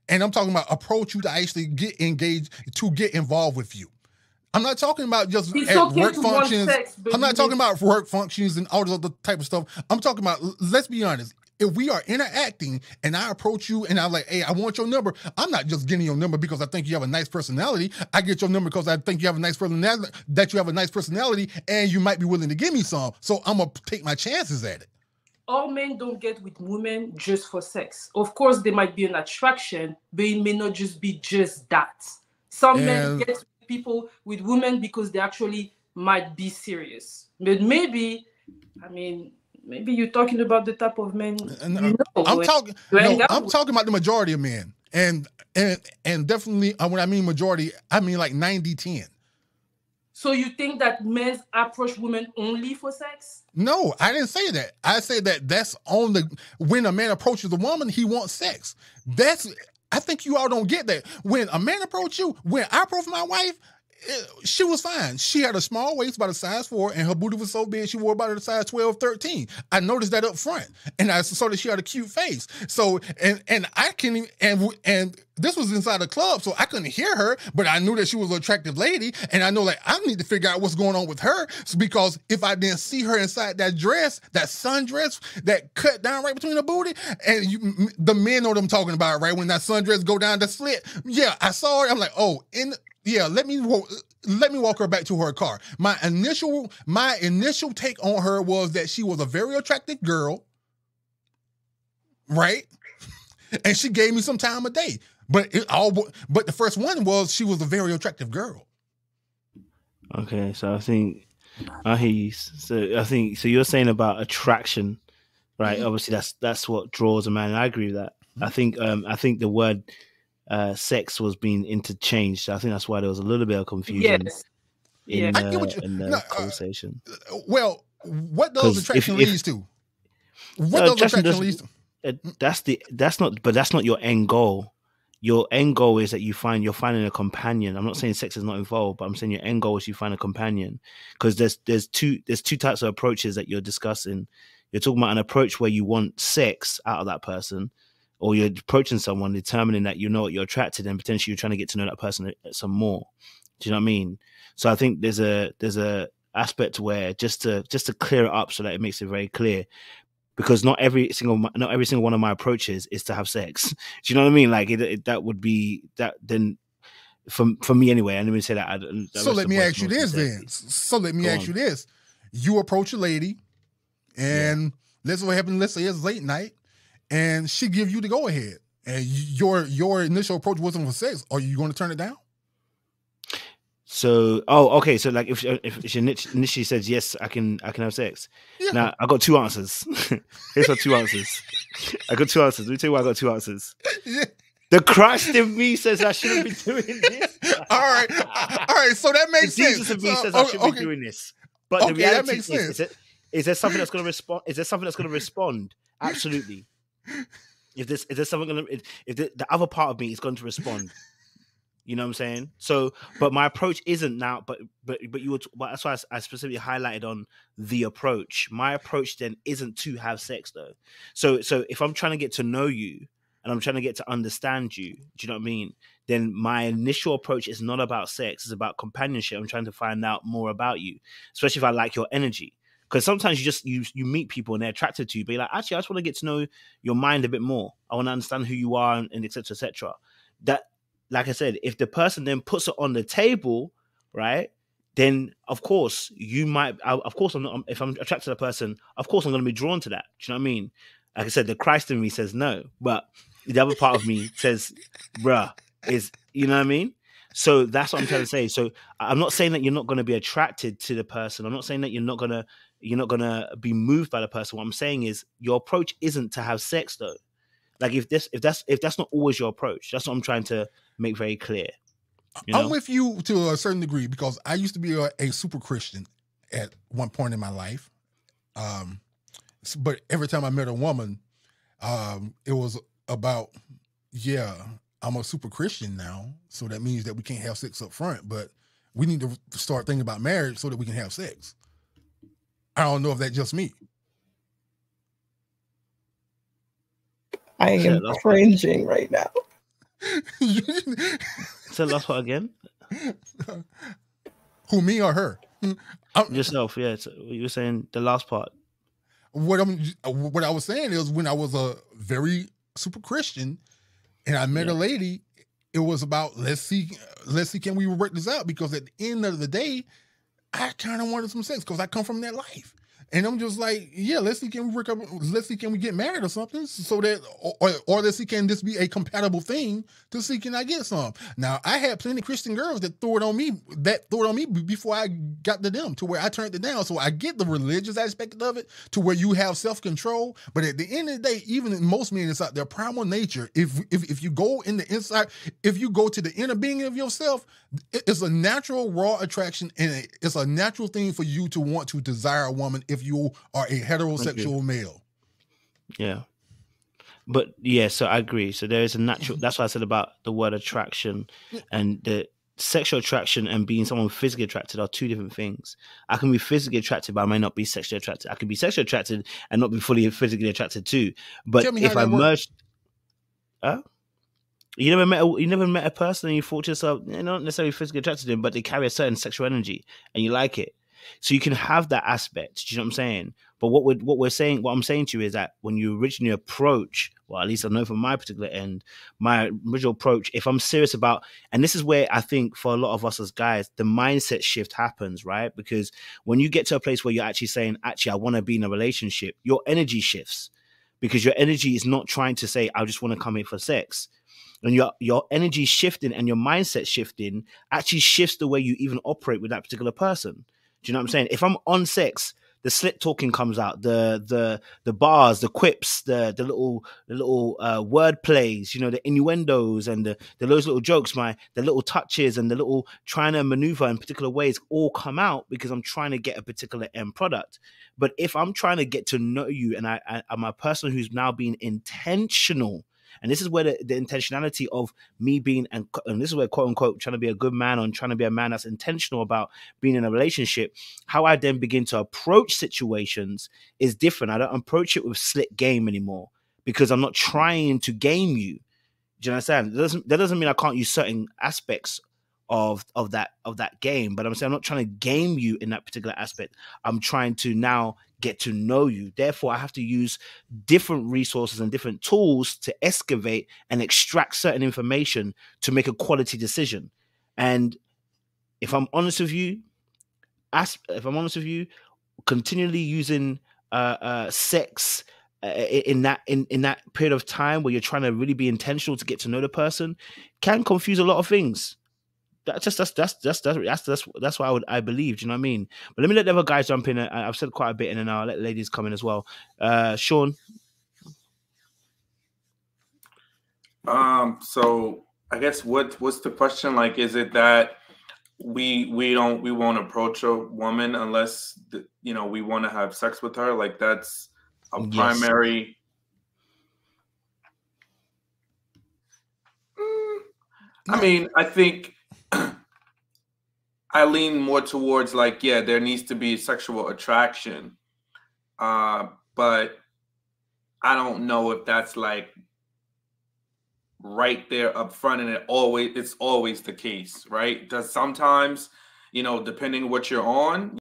And I'm talking about approach you to actually get engaged, to get involved with you. I'm not talking about just It's at okay work to want functions. sex, but I'm not you talking need- about work functions and all this other type of stuff. I'm talking about, let's be honest, if we are interacting and I approach you and I'm like, hey, I want your number, I'm not just getting your number because I think you have a nice personality. I get your number because I think you have a nice personality, that you have a nice personality and you might be willing to give me some. So I'm going to take my chances at it. All men don't get with women just for sex. Of course, there might be an attraction, but it may not just be just that. Some men get with people, with women, because they actually might be serious. But maybe, I mean, maybe you're talking about the type of men you know. I'm talking about the majority of men. And definitely, when I mean majority, I mean like 90-10. So you think that men approach women only for sex? No, I didn't say that. I said that that's on the, when a man approaches a woman, he wants sex. I think you all don't get that. When a man approached you, when I approached my wife, she was fine. She had a small waist, about a size 4, and her booty was so big, she wore about a size 12, 13. I noticed that up front. And I saw that she had a cute face. So, and I can, and this was inside the club, so I couldn't hear her, but I knew that she was an attractive lady. And I know, like, I need to figure out what's going on with her, because if I didn't see her inside that dress, that sundress that cut down right between the booty, and the men know what I'm talking about, right? When that sundress go down the slit. Yeah, I saw her. I'm like, oh, yeah, let me walk her back to her car. My initial take on her was that she was a very attractive girl, right? And she gave me some time of day. But the first one was she was a very attractive girl. Okay, so I think I hear you. So I think so. You're saying about attraction, right? Mm-hmm. Obviously, that's what draws a man, and I agree with that. Mm-hmm. I think the word sex was being interchanged. I think that's why there was a little bit of confusion in the conversation. Well, what does attraction leads to? What does attraction leads to? That's not your end goal. Your end goal is that you're finding a companion. I'm not saying sex is not involved, but I'm saying your end goal is you find a companion, because there's two types of approaches that you're discussing. You're talking about an approach where you want sex out of that person, or you're approaching someone determining that you know what you're attracted, and potentially you're trying to get to know that person some more. Do you know what I mean? So I think there's a aspect where just to clear it up so that it makes it very clear, because not every single one of my approaches is to have sex. Do you know what I mean? Like that would be that then for me anyway. I didn't even say that. So let me ask you this then. So let me ask you this: you approach a lady, and let's say it's late night, and she give you the go ahead, and your initial approach wasn't for sex. Are you going to turn it down? So, okay. So, like, if she initially says yes, I can have sex. Yeah. Now, I got two answers. Here's my two answers. I got two answers. Let me tell you why I got two answers. Yeah. The Christ in me says I shouldn't be doing this. All right. So that makes sense. Jesus in me says I shouldn't be doing this. But the reality is there something that's going to respond? Is there something that's going to respond? Absolutely. If there's something going to, if the other part of me is going to respond. You know what I'm saying? So, but my approach isn't now. But that's why I specifically highlighted on the approach. My approach then isn't to have sex though. So if I'm trying to get to know you and I'm trying to get to understand you, do you know what I mean? Then my initial approach is not about sex. It's about companionship. I'm trying to find out more about you, especially if I like your energy. Because sometimes you meet people and they're attracted to you, but you're like, actually, I just want to get to know your mind a bit more. I want to understand who you are and et cetera, et cetera. That. Like I said, if the person then puts it on the table, right, then of course you might. Of course, if I'm attracted to the person, of course I'm going to be drawn to that. Do you know what I mean? Like I said, the Christ in me says no, but the other part of me says, "Bruh," you know what I mean? So that's what I'm trying to say. So I'm not saying that you're not going to be attracted to the person. I'm not saying that you're not gonna be moved by the person. What I'm saying is your approach isn't to have sex though. Like if that's not always your approach, that's what I'm trying to make very clear. You know? I'm with you to a certain degree, because I used to be a super Christian at one point in my life. But every time I met a woman, it was about, I'm a super Christian now, so that means that we can't have sex up front, but we need to start thinking about marriage so that we can have sex. I don't know if that's just me. I am cringing right now. So the last part again. Who, me or her? Yourself, yeah. So you were saying the last part. What I was saying is, when I was a very super Christian and I met a lady, it was about let's see, can we work this out? Because at the end of the day, I kind of wanted some sex because I come from that life. And I'm just like, yeah, let's see, can we work up? Let's see, can we get married or something? So that, or let's see, can this be a compatible thing to see, can I get some? Now, I had plenty of Christian girls that threw it on me before I got to them, to where I turned it down. So I get the religious aspect of it, to where you have self-control. But at the end of the day, even in most men inside their primal nature, if you go in the inside, if you go to the inner being of yourself, it's a natural raw attraction, and it's a natural thing for you to want to desire a woman if you are a heterosexual male. Yeah. But yeah, so I agree. So there is a natural, that's what I said about the word attraction, and the sexual attraction and being someone physically attracted are two different things. I can be physically attracted, but I may not be sexually attracted. I can be sexually attracted and not be fully physically attracted too. But if I merged, you never met a person and you thought to yourself, you're not necessarily physically attracted to them, but they carry a certain sexual energy and you like it. So you can have that aspect. Do you know what I'm saying? But what I'm saying to you is that when you originally approach, well, at least I know from my particular end, my original approach, if I'm serious about, and this is where I think for a lot of us as guys, the mindset shift happens, right? Because when you get to a place where you're actually saying, actually, I want to be in a relationship, your energy shifts, because your energy is not trying to say, I just want to come here for sex. And your energy shifting and your mindset shifting actually shifts the way you even operate with that particular person. Do you know what I'm saying? If I'm on sex, the slit talking comes out, the bars, the quips, the little word plays, you know, the innuendos and those little jokes, the little touches and the little trying to maneuver in particular ways all come out because I'm trying to get a particular end product. But if I'm trying to get to know you and I'm a person who's now being intentional, and this is where the intentionality of me being, and this is where, quote unquote, trying to be a good man or trying to be a man that's intentional about being in a relationship, how I then begin to approach situations is different. I don't approach it with slick game anymore because I'm not trying to game you. Do you understand? That doesn't mean I can't use certain aspects of that game, but I'm saying I'm not trying to game you in that particular aspect. I'm trying to now get to know you. Therefore, I have to use different resources and different tools to excavate and extract certain information to make a quality decision. And if I'm honest with you, continually using sex in that period of time where you're trying to really be intentional to get to know the person can confuse a lot of things. That's what I believe. Do you know what I mean? But let me let the other guys jump in. I've said quite a bit, and then I'll let ladies come in as well. Sean. So I guess what's the question? Like, is it that we won't approach a woman unless we want to have sex with her? Like, that's a primary. I mean, I think I lean more towards like, yeah, there needs to be sexual attraction. But I don't know if that's like right there up front, and it's always the case, right? Because sometimes, depending what you're on,